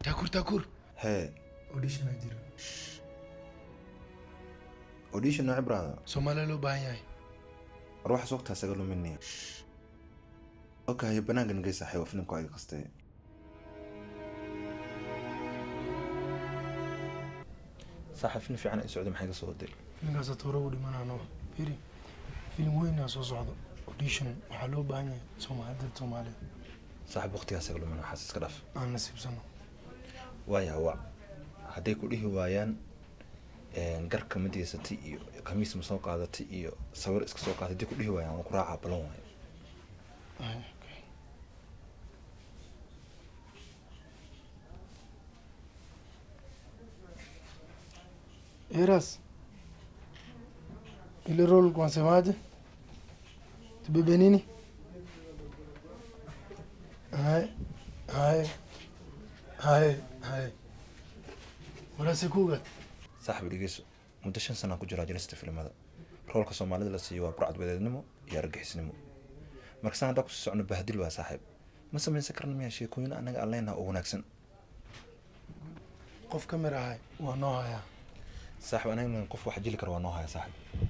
تاكور هي اوديشن اجيرو اوديشن نوع برادا سومالي لو باهي روح سوقتها سقلوا مني اوكي هي بناقة نقي صحي وفيلم كويس قصتي صح فيلم في عنا سعودي محيق صوتي فيلم قاسة تورو دي مانا نو فيري فيلم وين يا صوصعدو اوديشن وحلو باهي سومالي صاحب وقتها سقلوا منه حاسس كرف انا نسيب سنو وايا وا hadday ku dhihi waayaan garka madiisati iyo khamiis ma soo qaadatay iyo sawir iska soo qaadatay hadday ku dhihi waayaan waan ku raacaa balan waayo Eras ile rol kwansemaje tubebe nini hai warase kuga saaxiib dhigeyso muddo 5 sano ku jira jirista filimada roolka Soomaalida la siiyo waa burcad wadeednimo iyo argixisnimo marka sanada ku socno bahdil waa saaxiib ma sameeysan karna miya sheekooyin anaga alleena oo wanaagsan qof kamera hay waa noo haya saaxiib anaga qof wax jili karo waa noo haya saaxiib